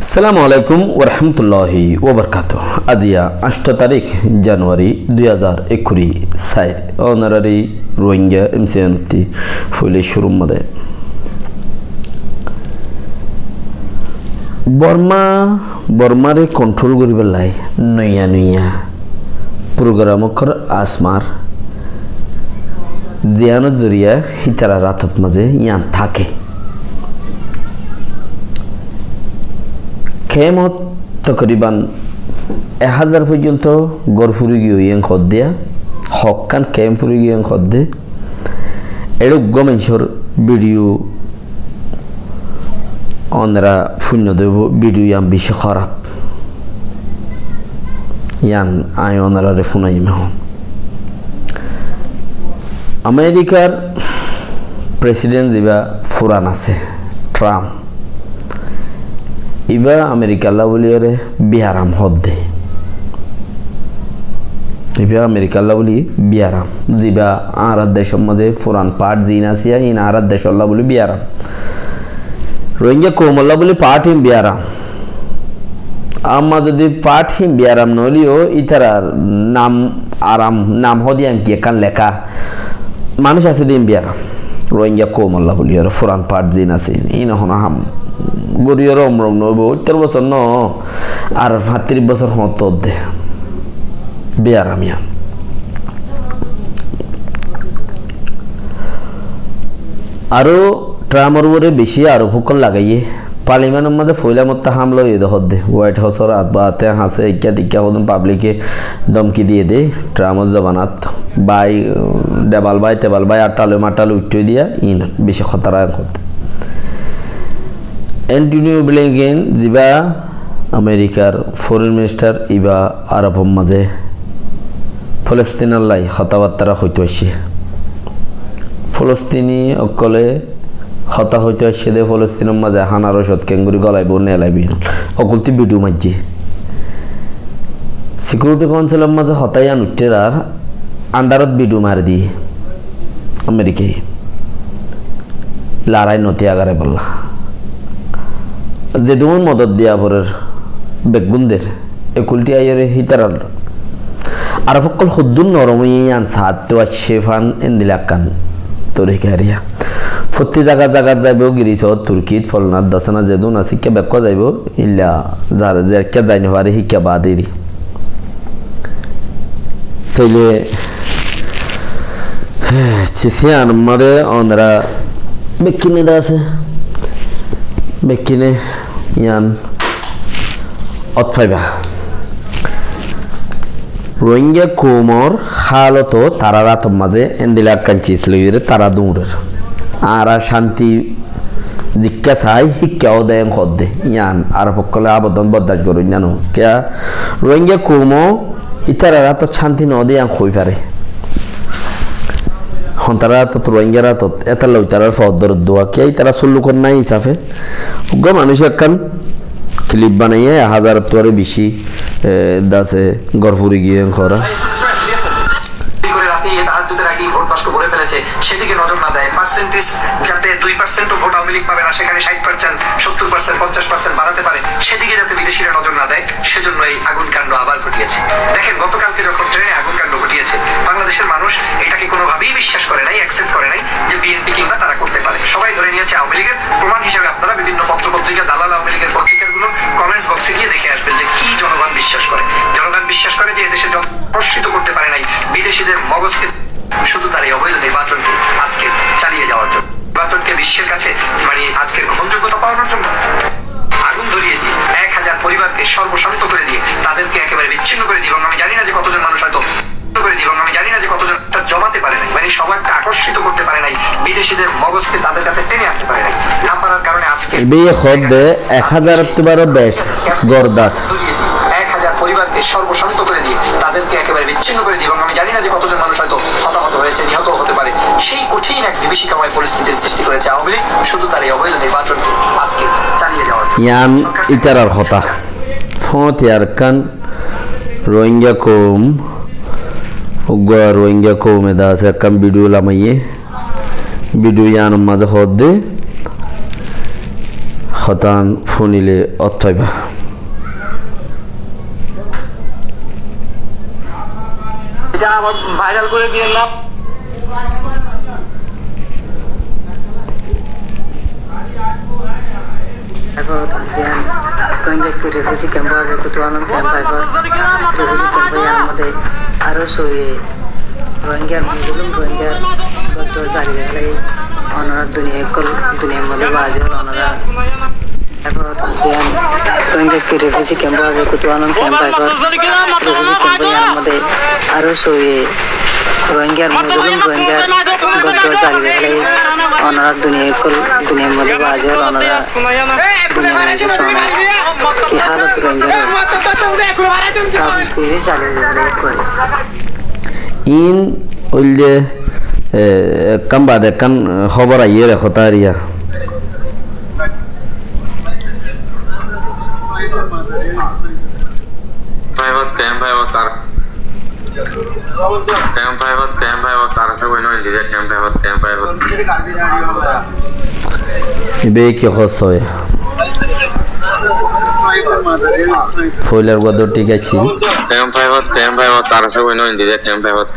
আসসালামু আলাইকুম ওয়া রাহমাতুল্লাহি ওয়া বারাকাতুহু আজিয়া 8 তারিখ জানুয়ারি 2021 সাইর অনারারি রোহিঙ্গা এমসিএনটি ফুলে শুরু মদে বর্মারে কন্ট্রোল করিবার লাই নয়া প্রোগ্রাম কর আসমার জিয়ানো জরিয়া হিতারা রাতত মাঝে ইয়ান থাকে কেমত তকরিবান 1000 পর্যন্ত গরফুরি গিয়ে খদ্দিয়া হকান কেম ফুরি গিয়ে খদ্দে এড় গমেশ্বর ভিডিও অনরা শূন্য দেব ভিডিও ইয়াম বেশি খারাপ ইয়ান আই অনরা রে ফোনাই মেহ আমেরিকার প্রেসিডেন্ট যেবা ফুরান আছে ট্রাম্প ইবা আমেরিকা লাউলিয়রে বিহারাম হদ্দে ইবা আমেরিকা লাউলি বিহারাম জিবা আরাদ দেশের মাঝে ফুরান পাট জিন আসিয়া ইন আরাদ দেশের লাউলি বিহারাম রোহিঙ্গা কোমল্লা বলি পাট হিম বিহারাম আম্মা যদি পাট হিম বিহারাম নলিও ইতারার নাম আরাম নাম হদিয়ান কি কান লেখা মানুষ আছে দিন বিহারাম রোহিঙ্গা কোমল্লা বলি আর ফুরান পাট জিন আছে ইন হনা হাম গরিয়র অমরম নব 70 বছর ন আর 35 বছর হত দে বিয়ারামিয়া আরো ট্রামর উপরে বেশি আরো ফুকল লাগাইয়ে পার্লিমেন্টের মাঝে ফয়লা মত হামলা হয়ে দহদ দে হোয়াইট হাউসর আতবাতে হাসে ইক্কা দিক্কা হদন পাবলিকে ধমকি দিয়ে দে ট্রামর জবানাত বাই দেবাল বাই আটালে মাটালে উঠতে দিয়া ইন বেশি খতরা করতে অ্যান্টনিও ব্লিংকেন জিবা আমেরিকার ফরেন মিনিস্টার ইবা আরব মাঝে ফলস্তিনের লাই কথাবার্তা হইতে আসছে ফলস্তিনি অকলে হতা হইতে আসছে দে ফলস্তিনের মাঝে হানার ওষুধ কেঙ্গুরি গলাইব নেলাইবি অকলতি বিডু মাঝে সিকিউরিটি কাউন্সিলের মাঝে হতাইয়ান উঠের আর আন্দারত বিডু মার দিয়ে আমেরিকায় লড়াই নতি আগারে বললা যে দুমন মদত দিয়া পরের বেগুনদের একুলটি আইরে হিতারাল আর ফকল খুদ্দুন নরমইয়ান সাতটো শেফান এন্দিলাকান তরিকারিয়া প্রতি জায়গা যাইব গিরিছ তুর্কিত ফলনাথ দাসানা যেদুন আসিকে বেক যাইব ইল্লা যার যেরকে যাইনি পারে শিক্ষা বাদেরি তাইলে চিসিয়ান মারে অনরা বেকিনে আছে বেকিনে ইয়ান অথবা রোহিঙ্গা কোমর হালত তারা রাত মাঝে এন্দিলাকান চিসলইরে তারা দৌড়ের আর শান্তি জিজ্ঞা চাই শিক্ষাও দেয় খদ্দে ইয়ান আর পক্ষলে আবেদন বরদাস করুন জানো কে রোহিঙ্গা কোমো ইতারা রাত শান্তি ন দিয়ে হই পারে হন্তারা তো রোহিঙ্গারা তো এত লইতারার ফদর দোয়া কে তারা সুল্লুকর নাই হিসাবে গ মানুষ একখান ক্লিপ বানাইয়ে 1000 তোরে বেশি দাসে গরফুরি গিয়ে খরা সেদিকে নজর না দেয় পার্সেন্টেজ যাতে 2% ভোট আওয়ামী লীগ পাবে না সেখানে 60% 70% 50% বাড়াতে পারে সেদিকে যাতে বিদেশিরা নজর না দেয় সেজন্য এই আগুন কাণ্ড আবার ঘটিয়েছে দেখেন গতকালকে যখন ট্রেনে আগুন কাণ্ড ঘটিয়েছে বাংলাদেশের মানুষ এটাকে কোনোভাবেই বিশ্বাস করে নাই অ্যাকসেপ্ট করে নাই যে বিএনপি কিংবা তারা করতে পারে সবাই ধরে নিয়েছে আওয়ামী লীগের প্রমাণ হিসেবে আপনারা বিভিন্ন পত্রপত্রিকা দালাল আওয়ামী লীগের পত্রিকাগুলো কমেন্টস বক্সে গিয়ে দেখে আসবেন যে কি জনগণ বিশ্বাস করে যে এদেশে প্রশ্রিত করতে পারে নাই বিদেশিদের মগজকে শুধু তার এই অবৈধ নির্বাচনকে আজকে চালিয়ে যাওয়ার জন্য নির্বাচনকে বিশ্বের কাছে মানে আজকের গ্রহণযোগ্যতা পাওয়ানোর জন্য আগুন ধরিয়ে দিয়ে 1000 পরিবারকে সর্বশান্ত করে দিয়ে তাদেরকে একেবারে বিচ্ছিন্ন করে দিয়ে এবং আমি জানি না যে কতজন মানুষ হয়তো জমাতে পারে নাই মানে সবাইকে আকর্ষিত করতে পারে নাই বিদেশিদের মগজকে তাদের কাছে টেনে আনতে পারে নাই না পারার কারণে আজকে বিয়ে খদ্দে 1000 তোবারও বেশ গরদাস 1000 পরিবারকে সর্বশান্ত করে দিয়ে তাদেরকে একেবারে বিচ্ছিন্ন করে দিয়ে এবং আমি জানি না যে কতজন মানুষ হয়তো হতাহত হয়েছে নিহত হতে পারে সেই কঠিন এক বিভীষিকাময় পরিস্থিতির সৃষ্টি করেছে আওয়ামী লীগ শুধু তার এই অবৈধ নির্বাচনকে আজকে চালিয়ে যাওয়ার ইয়ান ইতারার হতা ফতিয়ার কান রোহিঙ্গা কম রোহিঙ্গা কমে দাস একখান ভিডিও লামাইয়ে ভিডিও ইয়ান মাঝে হদ দে হতান ফোনিলে অথবা এটা আমার ভাইরাল করে দিয়ে না About Asian going to refugee camp आगे कुछ वालों camp आए पर refugee camp यार मध्य आरो सोये रोहिंग्या मुस्लिम रोहिंग्या बच्चों जारी रखले अनार दुनिया मध्य बाजे अनार about Asian going to refugee camp आगे कुछ वालों camp आए पर refugee camp यार मध्य आरो सोये रोहिंग्या मुस्लिम रोहिंग्या बच्चों जारी रखले अनार दुनिया मध्य बाजे अनार दुनिया में जो सोना की हालत रोहिंग्या सब पूरी जारी रखले कोई in ulle kam bade kan khabar aye re khotariya private tar tar se bueno el día camp private be ki khosoy foiler godo ঠিক আছে camp private tar se bueno el día camp private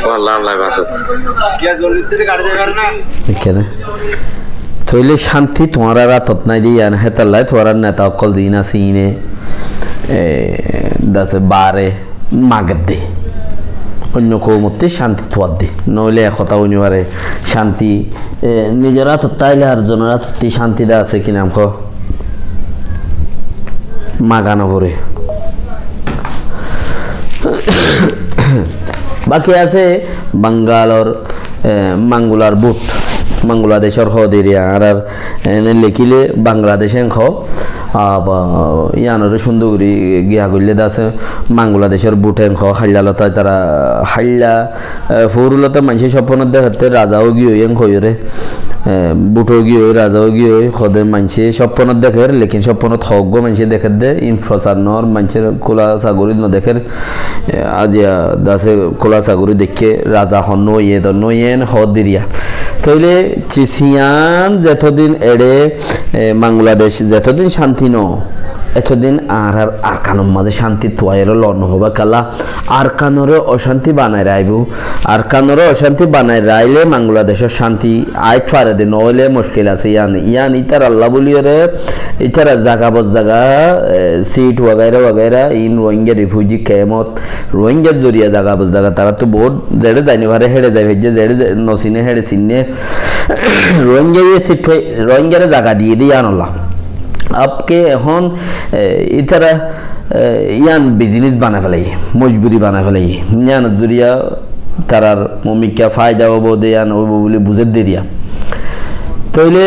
wallah Allah baso কেন থইলে শান্তি তোমারা রাতত নাই দিয়া না হেতাল্লাই তোমার নেতা অকল দিনা সিনে দাসে বারে মাগদে অন্য কৌমতে শান্তি তোয়াদ দে নইলে কথা অনিবারে শান্তি নিজেরা তো তাইলে আর জনরা তো শান্তি দা আছে কি নাম খ মাগানো ভরে বাকি আছে বাঙ্গালোর মাঙ্গুলার বুট বাংলাদেশের হদেরিয়া আর লিখিলে বাংলাদেশে খ ইয়ানোর সুন্দরী গিয়া গলে দাসে বাংলাদেশের বুটেন খ হাইলালতা তারা হাইলা ফৌরুলতা মানুষ স্বপ্ন দেখাতে রাজাও গিয়ে এং হইরে বুটো গিয়ে রাজাও গিয়ে খদে মানুষে স্বপ্ন দেখে লেকিন স্বপ্ন থগ্য মানুষে দেখে দে ইনফ্রাচার নর মানুষের খোলা সাগরি ন দেখে আজিয়া দাসে খোলা সাগরি দেখে রাজা হন নইয়েন হদিরিয়া তইলে চিসিয়ান যতদিন এড়ে বাংলাদেশ যতদিন শান্তি ন এতদিন আর কানুর মাঝে শান্তি তোয়াইর লড়ন হবা কালা আর কানুরে অশান্তি বানায় রাইব আর কানুরে অশান্তি বানায় রাইলে বাংলাদেশের শান্তি আয় ফারে দে নইলে মুশকিল আছে ইয়ান ইতার আল্লাহ বলিরে ইতার জায়গা বজ জায়গা সিট ওয়াগাইরা ইন রোহিঙ্গা রিফিউজি ক্যাম্পত রোহিঙ্গা জরিয়া জায়গা বজ জায়গা তারা তো বহুত জেড়ে যাইনি পারে হেড়ে যাই ভেজে জেড়ে নসিনে হেড়ে চিনে রোহিঙ্গা সিট রোহিঙ্গারে জায়গা দিয়ে দিয়ে আনলা আপকে এখন ইতারা ইয়ান বিজনেস বানায় ফেলাই মজবুরি বানায় ফেলাই ইয়ান জুরিয়া তারার মমিকা ফায়দা হবো দেয়ান হবো বলে বুঝে দিয়া তইলে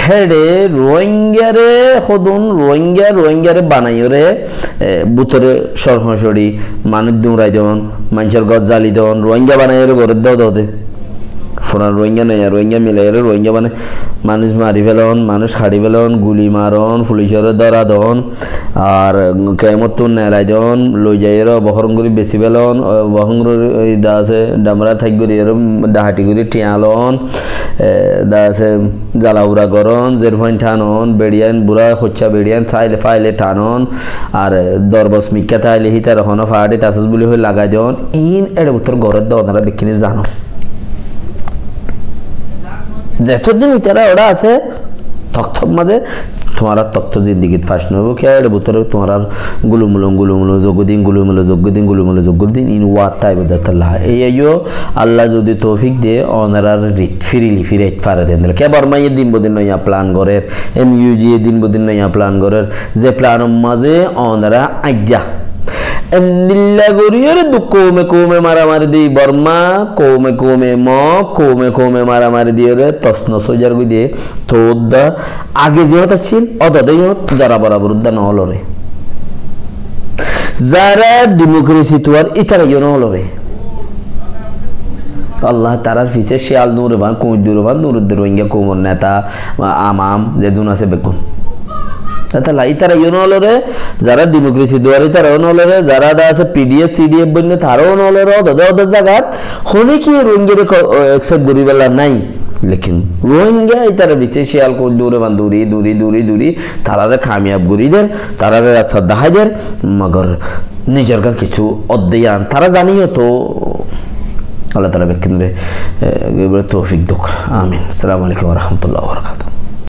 হেডে রোহিঙ্গারে সদুন রোহিঙ্গারে বানাইরে বুতরে সরহসড়ি মানুষ দুমরাই দেন মানুষের গছ জ্বালি দেন রোহিঙ্গা বানাইরে ঘরের দাও দে ফোরান রোহিঙ্গা নেই রোহিঙ্গা মিলাইরে রোহিঙ্গা মানে মানুষ মারি ফেলন মানুষ খাড়ি ফেলন গুলি মারন পুলিশের ধরা দন আর কেমত তো নেলাই দন লই যাইর বহরং করে বেশি ফেলন বহরং দা আছে ডামরা থাক করি ডাহাটি করে টিয়ালন দা আছে জ্বালাউরা গরন জের ফাইন টানন বেড়িয়ান বুড়া খচ্চা বেড়িয়ান ফাইলে টানন আর দরবস মিক্কা তাইলে হিতার হন ফাড়ে তাসাস বলি হয়ে লাগাই দেন ইন এর উত্তর ঘরের দনারা বিকিনি জানো যতদিন ইতারা ওরা আছে তক্তক মাঝে তোমার তক্ত জিন্দিগিত ফাঁস নব কে ভিতরে তোমার গুলুমুলো যোগ্যদিন ইন ওয়াত তাইবদাল্লাহ এইও আল্লাহ যদি তৌফিক দে অনারার রিত ফিরে পারে দেন কে বর্মাই দিন বদিন নয়া প্ল্যান করের এমইউজি দিন বদিন নয়া প্ল্যান করের যে প্ল্যান মাঝে অনারা আজ্ঞা নিল্লা গরিয়রে কোমে মারামারি দি বর্মা কোমে মারামারি দিয়ে রে তসন সোজার গই দিয়ে তোদা আগে যে হতা ছিল অদদে যারা বরাবর উদ্দা ন হলো রে যারা ডেমোক্রেসি তোয়ার ইতারা ইয়ে ন হলো রে আল্লাহ তারার ফিসে শিয়াল নুরবান কুইদুরবান নুরুদ্দের রোহিঙ্গা কোমর নেতা আমাম যে দুন আছে বেগুন তাহলে ইতারা ইউনলরে যারা ডেমোক্রেসি দুয়ারে তারা ইউনলরে যারা দা আছে পিডিএফ সিডিএফ বন্য তারাও ইউনলরে দাদা জায়গা হনে কি রোহিঙ্গারে অ্যাকসেপ্ট করিবেলা নাই लेकिन रोहिंग्या इतर विशेषियाल को दूर बंदूरी दूरी दूरी दूरी तारा कामयाब गुरीदर तारा रास्ता दहाजर मगर निजर का किचु अध्ययन तारा जानी हो तो अल्लाह ताला बेकिंद्रे तौफीक दुख आमीन। अस्सलामु अलैकुम व रहमतुल्लाहि व बरकातुहू।